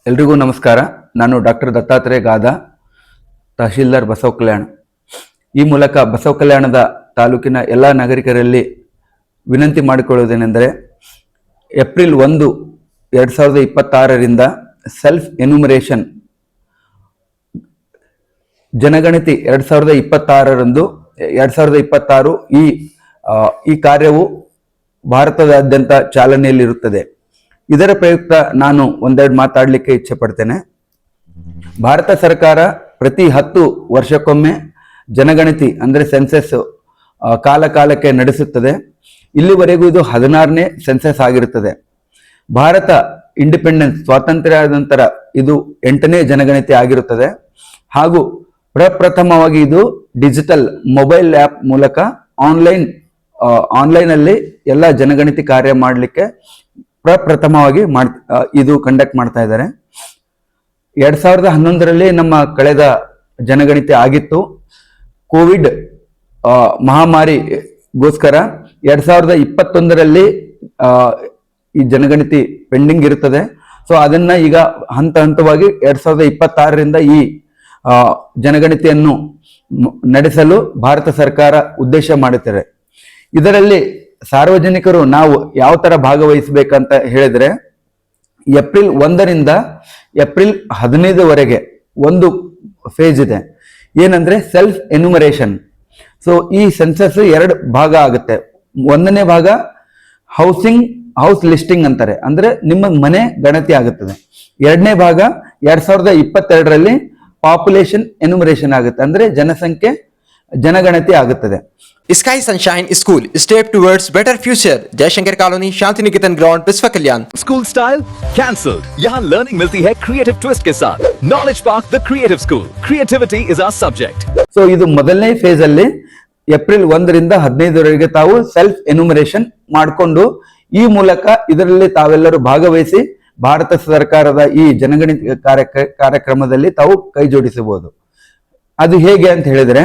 ಎಲ್ರಿಗೂ ನಮಸ್ಕಾರ. ನಾನು ಡಾಕ್ಟರ್ ದತ್ತಾತ್ರೇಯ ಗಾದ, ತಹಶೀಲ್ದಾರ್ ಬಸವ ಕಲ್ಯಾಣ. ಈ ಮೂಲಕ ಬಸವ ಕಲ್ಯಾಣದ ತಾಲೂಕಿನ ಎಲ್ಲ ನಾಗರಿಕರಲ್ಲಿ ವಿನಂತಿ ಮಾಡಿಕೊಳ್ಳುವುದೇನೆಂದರೆ, ಏಪ್ರಿಲ್ 1, 2026ರಿಂದ ಸೆಲ್ಫ್ ಎನ್ಯುಮರೇಷನ್ ಜನಗಣತಿ 2026ರಂದು 2026 ಈ ಕಾರ್ಯವು ಭಾರತದಾದ್ಯಂತ ಚಾಲನೆಯಲ್ಲಿರುತ್ತದೆ. ಇದರ ಪ್ರಯುಕ್ತ ನಾನು ಒಂದೆರಡು ಮಾತಾಡಲಿಕ್ಕೆ ಇಚ್ಛೆ ಪಡ್ತೇನೆ. ಭಾರತ ಸರ್ಕಾರ ಪ್ರತಿ 10 ವರ್ಷಕ್ಕೊಮ್ಮೆ ಜನಗಣತಿ ಅಂದರೆ ಸೆನ್ಸಸ್ ಕಾಲಕ್ಕೆ ನಡೆಸುತ್ತದೆ. ಇಲ್ಲಿವರೆಗೂ ಇದು 16ನೇ ಸೆನ್ಸಸ್ ಆಗಿರುತ್ತದೆ. ಭಾರತ ಇಂಡಿಪೆಂಡೆನ್ಸ್ ಸ್ವಾತಂತ್ರ್ಯ ನಂತರ ಇದು 8ನೇ ಜನಗಣತಿ ಆಗಿರುತ್ತದೆ. ಹಾಗೂ ಪ್ರಪ್ರಥಮವಾಗಿ ಇದು ಡಿಜಿಟಲ್ ಮೊಬೈಲ್ ಆ್ಯಪ್ ಮೂಲಕ ಆನ್ಲೈನ್ ಅಲ್ಲಿ ಎಲ್ಲ ಜನಗಣತಿ ಕಾರ್ಯ ಮಾಡಲಿಕ್ಕೆ ಪ್ರಪ್ರಥಮವಾಗಿ ಇದು ಕಂಡಕ್ಟ್ ಮಾಡ್ತಾ ಇದ್ದಾರೆ. 2011ರಲ್ಲಿ ನಮ್ಮ ಕಳೆದ ಜನಗಣತಿ ಆಗಿತ್ತು. ಕೋವಿಡ್ ಮಹಾಮಾರಿಗೋಸ್ಕರ 2021ರಲ್ಲಿ ಈ ಜನಗಣತಿ ಪೆಂಡಿಂಗ್ ಇರುತ್ತದೆ. ಸೊ ಅದನ್ನ ಈಗ ಹಂತವಾಗಿ 2026ರಿಂದ ಈ ಜನಗಣತಿಯನ್ನು ನಡೆಸಲು ಭಾರತ ಸರ್ಕಾರ ಉದ್ದೇಶ ಮಾಡುತ್ತದೆ. ಇದರಲ್ಲಿ ಸಾರ್ವಜನಿಕರು ನಾವು ಯಾವ ತರ ಭಾಗವಹಿಸಬೇಕಂತ ಹೇಳಿದ್ರೆ, ಏಪ್ರಿಲ್ 1ರಿಂದ ಏಪ್ರಿಲ್ 15ವರೆಗೆ ಒಂದು ಫೇಜ್ ಇದೆ. ಏನಂದ್ರೆ ಸೆಲ್ಫ್ ಎನ್ಯುಮರೇಷನ್. ಸೊ ಈ ಸೆನ್ಸಸ್ 2 ಭಾಗ ಆಗುತ್ತೆ. 1ನೇ ಭಾಗ ಹೌಸ್ ಲಿಸ್ಟಿಂಗ್ ಅಂತಾರೆ, ಅಂದ್ರೆ ನಿಮ್ಮ ಮನೆ ಗಣತಿ ಆಗುತ್ತದೆ. 2ನೇ ಭಾಗ 2022ರಲ್ಲಿ ಪಾಪ್ಯುಲೇಷನ್ ಎನ್ಯುಮರೇಷನ್ ಆಗುತ್ತೆ, ಅಂದ್ರೆ ಜನಗಣತಿ ಆಗುತ್ತದೆ. Sky Sunshine School, step towards better future. Jaishankar Colony, Shantiniketan Ground, Biswa Kalyan. School style cancelled. यहाँ लर्निंग मिलती है क्रिएटिव ट्विस्ट के साथ। Knowledge park the creative school, creativity is our subject. So ಇದು ಮೊದಲನೇ ಫೇಸ್ ಅಲ್ಲಿ ಏಪ್ರಿಲ್ 1ರಿಂದ 15ವರೆಗೆ ತಾವು self enumeration ಮಾಡಿಕೊಂಡು ಈ ಮೂಲಕ ಇದರಲ್ಲಿ ತಾವೆಲ್ಲರೂ ಭಾಗವಹಿಸಿ ಭಾರತ ಸರ್ಕಾರದ ಈ ಜನಗಣತಿ ಕಾರ್ಯಕ್ರಮದಲ್ಲಿ ತಾವು ಕೈ ಜೋಡಿಸಬಹುದು. ಅದು ಹೇಗೆ ಅಂತ ಹೇಳಿದ್ರೆ,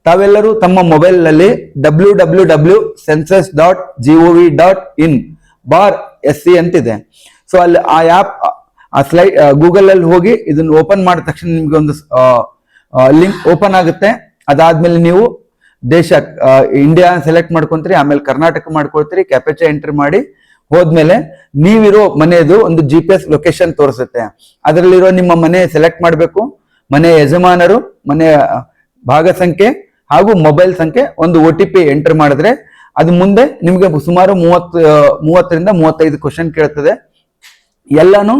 ತಾವೆಲ್ಲರೂ ತಮ್ಮ ಮೊಬೈಲ್ ನಲ್ಲಿ www.census.gov.in/SC ಅಂತಿದೆ. ಸೊ ಅಲ್ಲಿ ಆ ಆ್ಯಪ್ ಗೂಗಲ್ ಅಲ್ಲಿ ಹೋಗಿ ಇದನ್ನು ಓಪನ್ ಮಾಡಿದ ತಕ್ಷಣ ನಿಮ್ಗೆ ಒಂದು ಲಿಂಕ್ ಓಪನ್ ಆಗುತ್ತೆ. ಅದಾದ್ಮೇಲೆ ನೀವು ದೇಶ ಇಂಡಿಯಾ ಸೆಲೆಕ್ಟ್ ಮಾಡ್ಕೊಂತೀರಿ, ಆಮೇಲೆ ಕರ್ನಾಟಕ ಮಾಡ್ಕೊಳ್ತೀರಿ, ಕ್ಯಾಪಚಾ ಎಂಟ್ರಿ ಮಾಡಿ ಹೋದ್ಮೇಲೆ ನೀವಿರೋ ಮನೆಯದು ಒಂದು GPS ಲೊಕೇಶನ್ ತೋರಿಸುತ್ತೆ. ಅದರಲ್ಲಿರೋ ನಿಮ್ಮ ಮನೆ ಸೆಲೆಕ್ಟ್ ಮಾಡಬೇಕು. ಮನೆ ಯಜಮಾನರು, ಮನೆ ಭಾಗ ಸಂಖ್ಯೆ ಹಾಗೂ ಮೊಬೈಲ್ ಸಂಖ್ಯೆ, ಒಂದು OTP ಎಂಟರ್ ಮಾಡಿದ್ರೆ ಅದು ಮುಂದೆ ನಿಮ್ಗೆ ಸುಮಾರು 30ರಿಂದ 35 ಕ್ವಶನ್ ಕೇಳ್ತದೆ. ಎಲ್ಲಾನು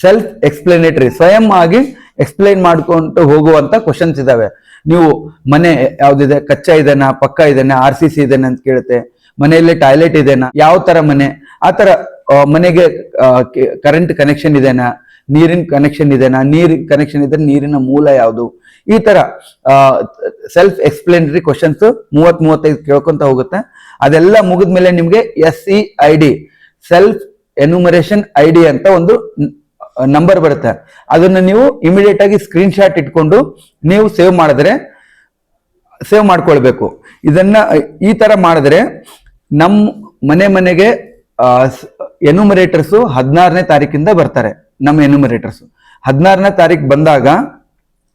ಸೆಲ್ಫ್ ಎಕ್ಸ್ಪ್ಲೇನೇಟರಿ, ಸ್ವಯಂ ಆಗಿ ಎಕ್ಸ್ಪ್ಲೈನ್ ಮಾಡ್ಕೊಂಡು ಹೋಗುವಂತ ಕ್ವಶನ್ಸ್ ಇದಾವೆ. ನೀವು ಮನೆ ಯಾವ್ದಿದೆ, ಕಚ್ಚಾ ಇದೆನಾ, ಪಕ್ಕ ಇದೆನಾ, RCC ಇದೆನಾ ಅಂತ ಕೇಳುತ್ತೆ. ಮನೆಯಲ್ಲಿ ಟಾಯ್ಲೆಟ್ ಇದೆನಾ, ಯಾವ ತರ ಮನೆ, ಆ ತರ ಮನೆಗೆ ಕರೆಂಟ್ ಕನೆಕ್ಷನ್ ಇದೆನಾ, ನೀರಿನ ಕನೆಕ್ಷನ್ ಇದೆನಾ, ನೀರಿನ ಕನೆಕ್ಷನ್ ಇದ್ರೆ ನೀರಿನ ಮೂಲ ಯಾವುದು, ಈ ತರ ಸೆಲ್ಫ್ ಎಕ್ಸ್ಪ್ಲೇನರಿ ಕ್ವಶನ್ಸ್ 30-35 ಕೇಳ್ಕೊಂತ ಹೋಗುತ್ತೆ. ಅದೆಲ್ಲ ಮುಗಿದ್ಮೇಲೆ ನಿಮ್ಗೆ SEID ಸೆಲ್ಫ್ ಎನ್ಯುಮರೇಷನ್ ID ಅಂತ ಒಂದು ನಂಬರ್ ಬರುತ್ತೆ. ಅದನ್ನ ನೀವು ಇಮಿಡಿಯೇಟ್ ಆಗಿ ಸ್ಕ್ರೀನ್ ಶಾಟ್ ಇಟ್ಕೊಂಡು ನೀವು ಸೇವ್ ಮಾಡ್ಕೊಳ್ಬೇಕು. ಇದನ್ನ ಈ ತರ ಮಾಡಿದ್ರೆ ನಮ್ಮ ಮನೆಗೆ ಎನ್ಯುಮರೇಟರ್ಸ್ 16ನೇ ತಾರೀಕಿಂದ ಬರ್ತಾರೆ. ನಮ್ಮ ಎನ್ಯುಮರೇಟರ್ಸ್ 16ನೇ ತಾರೀಕು ಬಂದಾಗ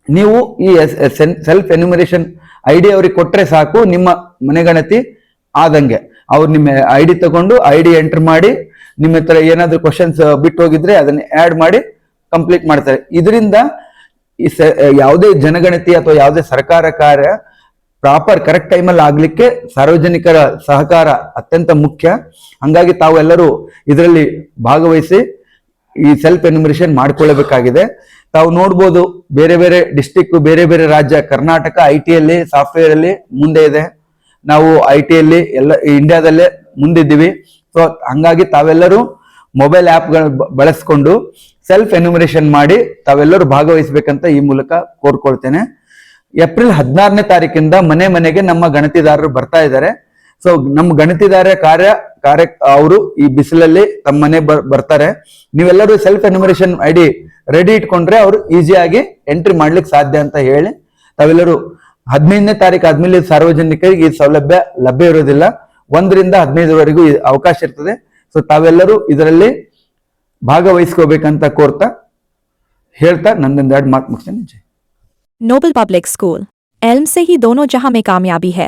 ನೀವು ಈ ಸೆಲ್ಫ್ ಎನ್ಯುಮರೇಷನ್ ID ಅವ್ರಿಗೆ ಕೊಟ್ರೆ ಸಾಕು, ನಿಮ್ಮ ಮನೆಗಣತಿ ಆದಂಗೆ. ಅವ್ರು ನಿಮ್ಮ ID ತಗೊಂಡು ID ಎಂಟರ್ ಮಾಡಿ ನಿಮ್ಮ ಹತ್ರ ಏನಾದ್ರು ಕ್ವಶನ್ಸ್ ಬಿಟ್ಟು ಹೋಗಿದ್ರೆ ಅದನ್ನ ಆಡ್ ಮಾಡಿ ಕಂಪ್ಲೀಟ್ ಮಾಡ್ತಾರೆ. ಇದರಿಂದ ಯಾವುದೇ ಜನಗಣತಿ ಅಥವಾ ಯಾವುದೇ ಸರ್ಕಾರ ಕಾರ್ಯ ಪ್ರಾಪರ್ ಕರೆಕ್ಟ್ ಟೈಮಲ್ಲಿ ಆಗ್ಲಿಕ್ಕೆ ಸಾರ್ವಜನಿಕರ ಸಹಕಾರ ಅತ್ಯಂತ ಮುಖ್ಯ. ಹಂಗಾಗಿ ತಾವೆಲ್ಲರೂ ಇದರಲ್ಲಿ ಭಾಗವಹಿಸಿ ಈ ಸೆಲ್ಫ್ ಎನ್ಯುಮರೇಷನ್ ಮಾಡ್ಕೊಳ್ಳಬೇಕಾಗಿದೆ. ತಾವು ನೋಡ್ಬೋದು, ಬೇರೆ ಬೇರೆ ಡಿಸ್ಟಿಕ್, ಬೇರೆ ಬೇರೆ ರಾಜ್ಯ, ಕರ್ನಾಟಕ IT-ಯಲ್ಲಿ ಸಾಫ್ಟ್ವೇರ್ ಅಲ್ಲಿ ಮುಂದೆ ಇದೆ. ನಾವು IT-ಯಲ್ಲಿ ಎಲ್ಲ ಇಂಡಿಯಾದಲ್ಲೇ ಮುಂದಿದ್ದೀವಿ. ಸೊ ಹಂಗಾಗಿ ತಾವೆಲ್ಲರೂ ಮೊಬೈಲ್ ಆ್ಯಪ್ಗಳು ಬಳಸ್ಕೊಂಡು ಸೆಲ್ಫ್ ಎನ್ಯುಮರೇಷನ್ ಮಾಡಿ ತಾವೆಲ್ಲರೂ ಭಾಗವಹಿಸ್ಬೇಕಂತ ಈ ಮೂಲಕ ಕೋರ್ಕೊಳ್ತೇನೆ. ಏಪ್ರಿಲ್ 16ನೇ ತಾರೀಕಿಂದ ಮನೆಗೆ ನಮ್ಮ ಗಣತಿದಾರರು ಬರ್ತಾ ಇದ್ದಾರೆ. ಸೊ ನಮ್ಮ ಗಣತಿದಾರ ಕಾರ್ಯ ಅವರು ಈ ಬಿಸಿಲಲ್ಲಿ ತಮ್ಮ ಮನೆ ಬರ್ತಾರೆ. ನೀವೆಲ್ಲರೂ ಸೆಲ್ಫ್ ಎನ್ಯುಮರೇಷನ್ ID ರೆಡಿ ಇಟ್ಕೊಂಡ್ರೆ ಅವರು ಈಸಿಯಾಗಿ ಎಂಟ್ರಿ ಮಾಡ್ಲಿಕ್ಕೆ ಸಾಧ್ಯ ಅಂತ ಹೇಳಿ, ತಾವೆಲ್ಲರೂ 15ನೇ ತಾರೀಕು ಆದ್ಮೇಲೆ ಸಾರ್ವಜನಿಕರಿಗೆ ಈ ಸೌಲಭ್ಯ ಲಭ್ಯ ಇರೋದಿಲ್ಲ. 1ರಿಂದ 15ವರೆಗೂ ಅವಕಾಶ ಇರ್ತದೆ. ಸೊ ತಾವೆಲ್ಲರೂ ಇದರಲ್ಲಿ ಭಾಗವಹಿಸ್ಕೋಬೇಕಂತ ಕೋರ್ತಾ ಹೇಳ್ತಾ ನಂದೊಂದು ಎರಡು ಮಾತು ಮುಗಿಸ್ತೇನೆ. नोबल पब्लिक स्कूल एल्म से ही दोनों जहां में कामयाबी है.